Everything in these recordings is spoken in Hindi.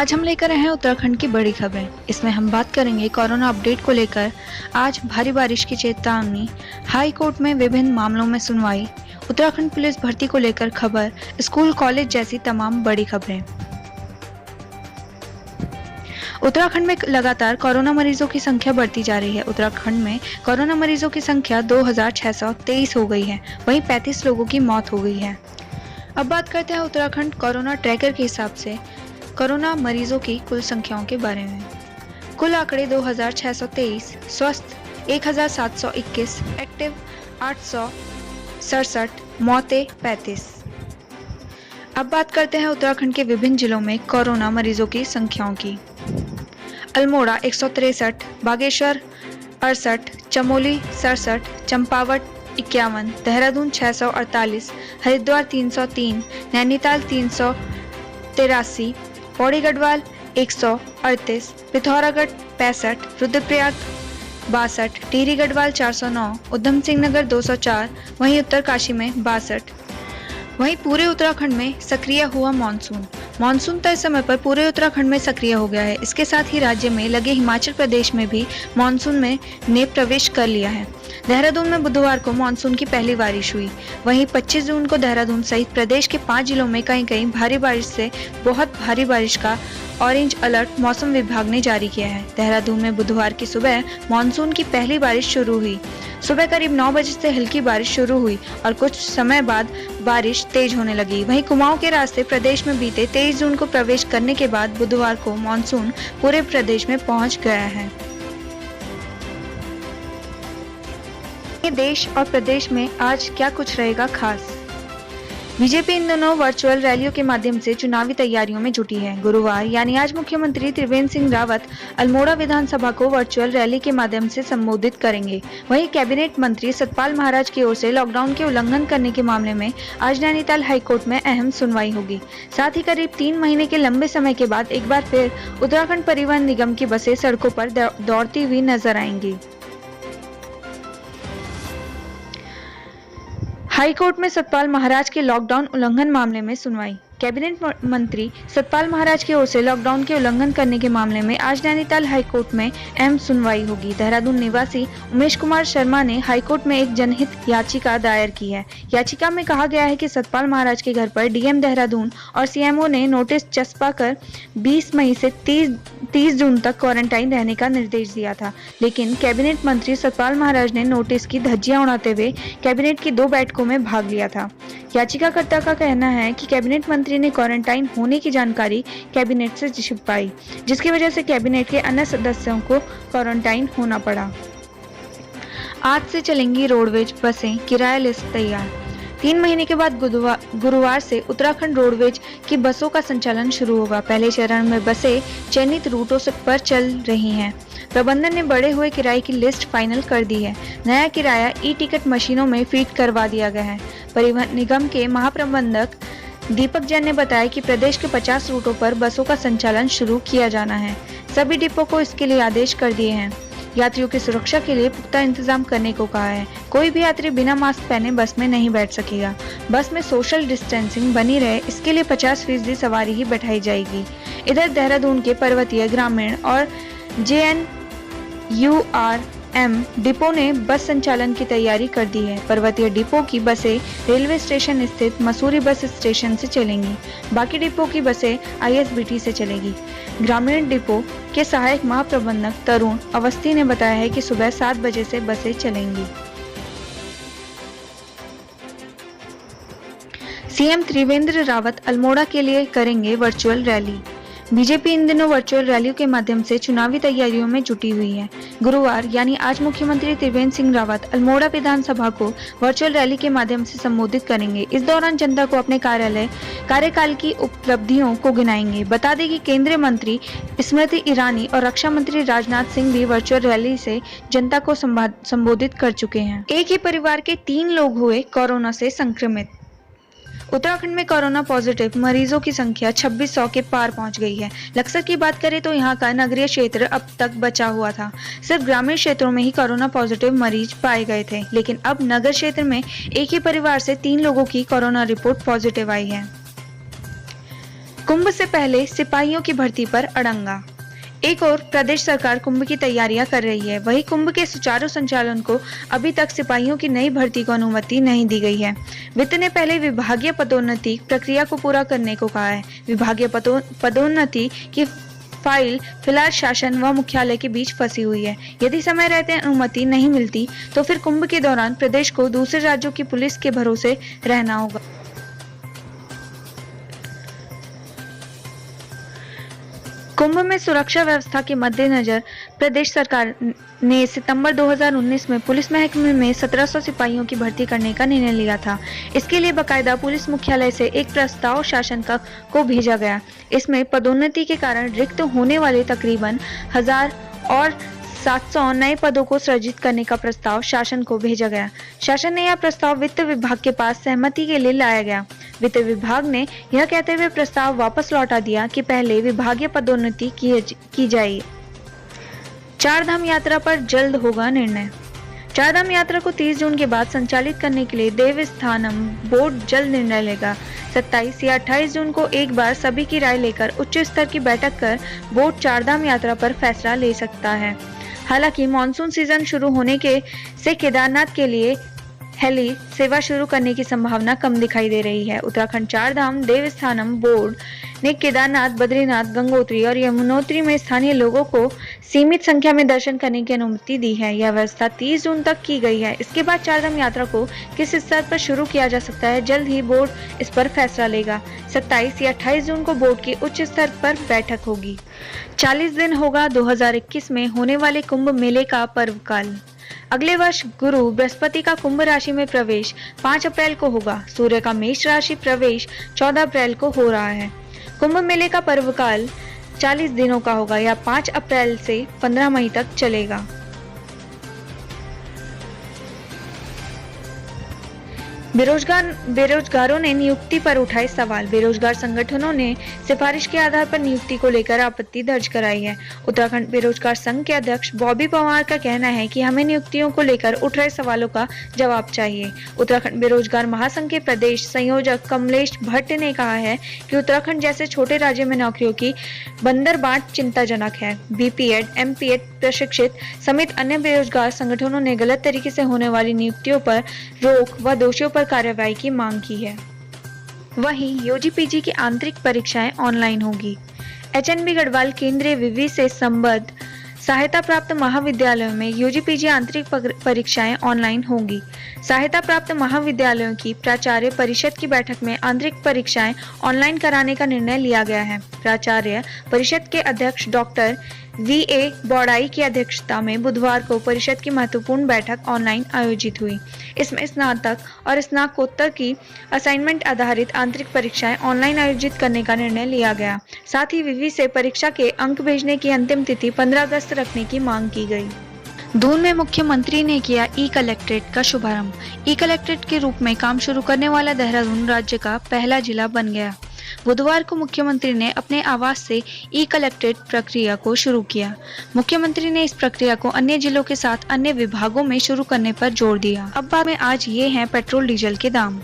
आज हम लेकर आए हैं उत्तराखंड की बड़ी खबरें। इसमें हम बात करेंगे कोरोना अपडेट को लेकर। आज भारी बारिश की चेतावनी, हाई कोर्ट में विभिन्न मामलों में सुनवाई, उत्तराखंड पुलिस भर्ती को लेकर खबर, स्कूल कॉलेज जैसी तमाम बड़ी खबरें। उत्तराखंड में लगातार कोरोना मरीजों की संख्या बढ़ती जा रही है। उत्तराखंड में कोरोना मरीजों की संख्या 2623 हो गई है, वहीं 35 लोगों की मौत हो गई है। अब बात करते हैं उत्तराखंड कोरोना ट्रैकर के हिसाब से कोरोना मरीजों की कुल संख्याओं के बारे में। कुल आंकड़े 2623, स्वस्थ 1721, एक्टिव 867, मौतें 35। अब बात करते हैं उत्तराखंड के विभिन्न जिलों में कोरोना मरीजों की संख्याओं की। अल्मोड़ा 163, बागेश्वर 68, चमोली 67, चंपावत 51, देहरादून 648, हरिद्वार 303, नैनीताल 383, पौड़ी गढ़वाल 138, पिथौरागढ़ 65, रुद्रप्रयाग 62, टिहरी गढ़वाल 409, उधम सिंह नगर 204, वहीं उत्तरकाशी में 62। वहीं पूरे उत्तराखंड में सक्रिय हुआ मानसून तय समय पर पूरे उत्तराखंड में सक्रिय हो गया है। इसके साथ ही राज्य में लगे हिमाचल प्रदेश में भी मानसून ने प्रवेश कर लिया है। देहरादून में बुधवार को मानसून की पहली बारिश हुई। वहीं 25 जून को देहरादून सहित प्रदेश के 5 जिलों में कहीं-कहीं भारी बारिश से बहुत भारी बारिश का ऑरेंज अलर्ट मौसम विभाग ने जारी किया है। देहरादून में बुधवार की सुबह मानसून की पहली बारिश शुरू हुई। सुबह करीब 9 बजे से हल्की बारिश शुरू हुई और कुछ समय बाद बारिश तेज होने लगी। वहीं कुमाऊं के रास्ते प्रदेश में बीते 23 जून को प्रवेश करने के बाद बुधवार को मानसून पूरे प्रदेश में पहुंच गया है। देश और प्रदेश में आज क्या कुछ रहेगा खास। बीजेपी इन दिनों वर्चुअल रैलियों के माध्यम से चुनावी तैयारियों में जुटी है। गुरुवार यानी आज मुख्यमंत्री त्रिवेंद्र सिंह रावत अल्मोड़ा विधानसभा को वर्चुअल रैली के माध्यम से संबोधित करेंगे। वहीं कैबिनेट मंत्री सतपाल महाराज की ओर से लॉकडाउन के उल्लंघन करने के मामले में आज नैनीताल हाईकोर्ट में अहम सुनवाई होगी। साथ ही करीब 3 महीने के लंबे समय के बाद एक बार फिर उत्तराखंड परिवहन निगम की बसें सड़कों पर दौड़ती हुई नजर आएंगी। हाई कोर्ट में सतपाल महाराज के लॉकडाउन उल्लंघन मामले में सुनवाई। कैबिनेट मंत्री सतपाल महाराज की ओर से लॉकडाउन के उल्लंघन करने के मामले में आज नैनीताल हाईकोर्ट में अहम सुनवाई होगी। देहरादून निवासी उमेश कुमार शर्मा ने हाईकोर्ट में एक जनहित याचिका दायर की है। याचिका में कहा गया है कि सतपाल महाराज के घर पर डीएम देहरादून और सीएमओ ने नोटिस चस्पा कर 20 मई से 30 जून तक क्वारंटाइन रहने का निर्देश दिया था, लेकिन कैबिनेट मंत्री सतपाल महाराज ने नोटिस की धज्जियां उड़ाते हुए कैबिनेट की 2 बैठकों में भाग लिया था। याचिकाकर्ता का कहना है कि कैबिनेट मंत्री ने क्वारंटाइन होने की जानकारी कैबिनेट से छिपाई, जिसकी वजह से कैबिनेट के अन्य सदस्यों को क्वारंटाइन होना पड़ा। आज से चलेंगी रोडवेज बसें, किराया लिस्ट तैयार। 3 महीने के बाद गुरुवार से उत्तराखंड रोडवेज की बसों का संचालन शुरू होगा। पहले चरण में बसें चयनित रूटों पर चल रही हैं। प्रबंधन ने बढ़े हुए किराए की लिस्ट फाइनल कर दी है। नया किराया ई-टिकट मशीनों में फीड करवा दिया गया है। परिवहन निगम के महाप्रबंधक दीपक जैन ने बताया कि प्रदेश के 50 रूटों पर बसों का संचालन शुरू किया जाना है। सभी डिपो को इसके लिए आदेश कर दिए हैं। यात्रियों की सुरक्षा के लिए पुख्ता इंतजाम करने को कहा है। कोई भी यात्री बिना मास्क पहने बस में नहीं बैठ सकेगा। बस में सोशल डिस्टेंसिंग बनी रहे, इसके लिए 50% सवारी ही बैठाई जाएगी। इधर देहरादून के पर्वतीय, ग्रामीण और JNURM डिपो ने बस संचालन की तैयारी कर दी है। पर्वतीय डिपो की बसें रेलवे स्टेशन स्थित मसूरी बस स्टेशन से चलेंगी। बाकी डिपो की बसें ISBT से चलेगी। ग्रामीण डिपो के सहायक महाप्रबंधक तरुण अवस्थी ने बताया है कि सुबह 7 बजे से बसें चलेंगी। सीएम त्रिवेंद्र रावत अल्मोड़ा के लिए करेंगे वर्चुअल रैली। बीजेपी इन दिनों वर्चुअल रैलियों के माध्यम से चुनावी तैयारियों में जुटी हुई है। गुरुवार यानी आज मुख्यमंत्री त्रिवेंद्र सिंह रावत अल्मोड़ा विधानसभा को वर्चुअल रैली के माध्यम से संबोधित करेंगे। इस दौरान जनता को अपने कार्यकाल की उपलब्धियों को गिनाएंगे। बता दें कि केंद्रीय मंत्री स्मृति ईरानी और रक्षा मंत्री राजनाथ सिंह भी वर्चुअल रैली से जनता को संबोधित कर चुके हैं। एक ही परिवार के 3 लोग हुए कोरोना से संक्रमित। उत्तराखंड में कोरोना पॉजिटिव मरीजों की संख्या 2600 के पार पहुंच गई है। लक्सर की बात करें तो यहां का नगरीय क्षेत्र अब तक बचा हुआ था। सिर्फ ग्रामीण क्षेत्रों में ही कोरोना पॉजिटिव मरीज पाए गए थे, लेकिन अब नगर क्षेत्र में एक ही परिवार से 3 लोगों की कोरोना रिपोर्ट पॉजिटिव आई है। कुंभ से पहले सिपाहियों की भर्ती पर अड़ंगा। एक और प्रदेश सरकार कुंभ की तैयारियां कर रही है, वहीं कुंभ के सुचारू संचालन को अभी तक सिपाहियों की नई भर्ती को अनुमति नहीं दी गई है। वित्त ने पहले विभागीय पदोन्नति प्रक्रिया को पूरा करने को कहा है। विभागीय पदोन्नति की फाइल फिलहाल शासन व मुख्यालय के बीच फंसी हुई है। यदि समय रहते अनुमति नहीं मिलती तो फिर कुंभ के दौरान प्रदेश को दूसरे राज्यों की पुलिस के भरोसे रहना होगा। कुंभ में सुरक्षा व्यवस्था के मद्देनजर प्रदेश सरकार ने सितंबर 2019 में पुलिस महकमे में 1700 सिपाहियों की भर्ती करने का निर्णय लिया था। इसके लिए बकायदा पुलिस मुख्यालय से एक प्रस्ताव शासन को भेजा गया। इसमें पदोन्नति के कारण रिक्त होने वाले तकरीबन 1000 और 700 नए पदों को सृजित करने का प्रस्ताव शासन को भेजा गया। शासन ने यह प्रस्ताव वित्त विभाग के पास सहमति के लिए लाया गया। वित्त विभाग ने यह कहते हुए प्रस्ताव वापस लौटा दिया कि पहले विभागीय पदोन्नति की जाए। चारधाम यात्रा पर जल्द होगा निर्णय। चारधाम यात्रा को 30 जून के बाद संचालित करने के लिए देवस्थानम बोर्ड जल्द निर्णय लेगा। 27 या 28 जून को एक बार सभी की राय लेकर उच्च स्तर की बैठक कर बोर्ड चारधाम यात्रा पर फैसला ले सकता है। हालांकि मानसून सीजन शुरू होने से केदारनाथ के लिए हेली सेवा शुरू करने की संभावना कम दिखाई दे रही है। उत्तराखंड चारधाम देवस्थानम बोर्ड ने केदारनाथ, बद्रीनाथ, गंगोत्री और यमुनोत्री में स्थानीय लोगों को सीमित संख्या में दर्शन करने की अनुमति दी है। यह व्यवस्था 30 जून तक की गई है। इसके बाद चारधाम यात्रा को किस स्तर पर शुरू किया जा सकता है, जल्द ही बोर्ड इस पर फैसला लेगा। 27 या 28 जून को बोर्ड की उच्च स्तर पर बैठक होगी। 40 दिन होगा 2021 में होने वाले कुंभ मेले का पर्वकाल। अगले वर्ष गुरु बृहस्पति का कुंभ राशि में प्रवेश 5 अप्रैल को होगा। सूर्य का मेष राशि प्रवेश 14 अप्रैल को हो रहा है। कुंभ मेले का पर्वकाल 40 दिनों का होगा या 5 अप्रैल से 15 मई तक चलेगा। बेरोजगारों ने नियुक्ति पर उठाए सवाल। बेरोजगार संगठनों ने सिफारिश के आधार पर नियुक्ति को लेकर आपत्ति दर्ज कराई है। उत्तराखंड बेरोजगार संघ के अध्यक्ष बॉबी पवार का कहना है कि हमें नियुक्तियों को लेकर उठ रहे सवालों का जवाब चाहिए। उत्तराखंड बेरोजगार महासंघ के प्रदेश संयोजक कमलेश भट्ट ने कहा है कि उत्तराखंड जैसे छोटे राज्य में नौकरियों की बंदरबाट चिंताजनक है। बीपीएड, एमपीएड प्रशिक्षित समेत अन्य बेरोजगार संगठनों ने गलत तरीके से होने वाली नियुक्तियों पर रोक व दोषियों पर कार्रवाई की मांग की है। वहीं यूजी-पीजी की आंतरिक परीक्षाएं ऑनलाइन होगी। एचएनबी गढ़वाल केंद्रीय विवि से संबद्ध सहायता प्राप्त महाविद्यालयों में यूजी-पीजी आंतरिक परीक्षाएं ऑनलाइन होंगी। सहायता प्राप्त महाविद्यालयों की प्राचार्य परिषद की बैठक में आंतरिक परीक्षाएं ऑनलाइन कराने का निर्णय लिया गया है। प्राचार्य परिषद के अध्यक्ष डॉक्टर वीए बौड़ाई की अध्यक्षता में बुधवार को परिषद की महत्वपूर्ण बैठक ऑनलाइन आयोजित हुई। इसमें स्नातक और स्नातकोत्तर की असाइनमेंट आधारित आंतरिक परीक्षाएं ऑनलाइन आयोजित करने का निर्णय लिया गया। साथ ही विवि से परीक्षा के अंक भेजने की अंतिम तिथि 15 अगस्त रखने की मांग की गई। दून में मुख्यमंत्री ने किया ई कलेक्ट्रेट का शुभारंभ। ई कलेक्ट्रेट के रूप में काम शुरू करने वाला देहरादून राज्य का पहला जिला बन गया। बुधवार को मुख्यमंत्री ने अपने आवास से ई कलेक्ट्रेट प्रक्रिया को शुरू किया। मुख्यमंत्री ने इस प्रक्रिया को अन्य जिलों के साथ अन्य विभागों में शुरू करने पर जोर दिया। अब बात में आज ये हैं पेट्रोल डीजल के दाम।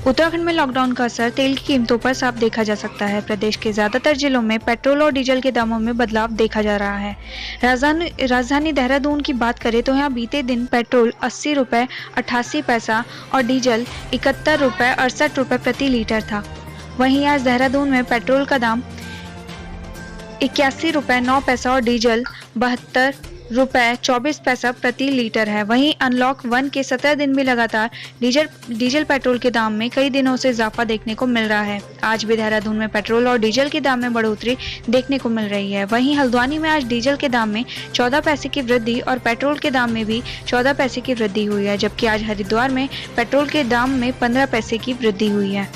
उत्तराखंड में लॉकडाउन का असर तेल की कीमतों पर साफ देखा जा सकता है। प्रदेश के ज्यादातर जिलों में पेट्रोल और डीजल के दामों में बदलाव देखा जा रहा है। राजधानी देहरादून की बात करें तो यहाँ बीते दिन पेट्रोल 80 रुपए 88 पैसा और डीजल 71 रुपए 68 रुपए प्रति लीटर था। वहीं आज देहरादून में पेट्रोल का दाम 81 रुपए 9 पैसा और डीजल 72 रुपए 24 पैसा प्रति लीटर है। वहीं अनलॉक 1 के 17 दिन भी लगातार डीजल पेट्रोल के दाम में कई दिनों से इजाफा देखने को मिल रहा है। आज भी देहरादून में पेट्रोल और डीजल के दाम में बढ़ोतरी देखने को मिल रही है। वहीं हल्द्वानी में आज डीजल के दाम में 14 पैसे की वृद्धि और पेट्रोल के दाम में भी 14 पैसे की वृद्धि हुई है, जबकि आज हरिद्वार में पेट्रोल के दाम में 15 पैसे की वृद्धि हुई है।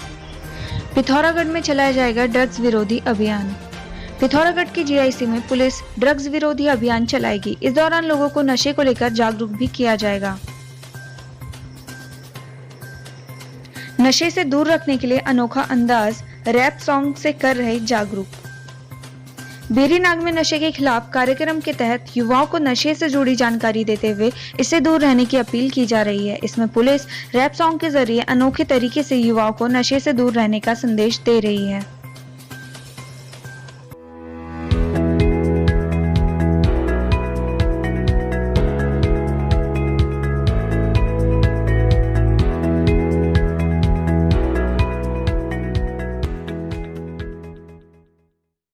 पिथौरागढ़ में चलाया जाएगा ड्रग्स विरोधी अभियान। पिथौरागढ़ की जीआईसी में पुलिस ड्रग्स विरोधी अभियान चलाएगी। इस दौरान लोगों को नशे को लेकर जागरूक भी किया जाएगा। नशे से दूर रखने के लिए अनोखा अंदाज रैप सॉन्ग से कर रहे जागरूक। बेरीनाग में नशे के खिलाफ कार्यक्रम के तहत युवाओं को नशे से जुड़ी जानकारी देते हुए इससे दूर रहने की अपील की जा रही है। इसमें पुलिस रैप सॉन्ग के जरिए अनोखे तरीके से युवाओं को नशे से दूर रहने का संदेश दे रही है।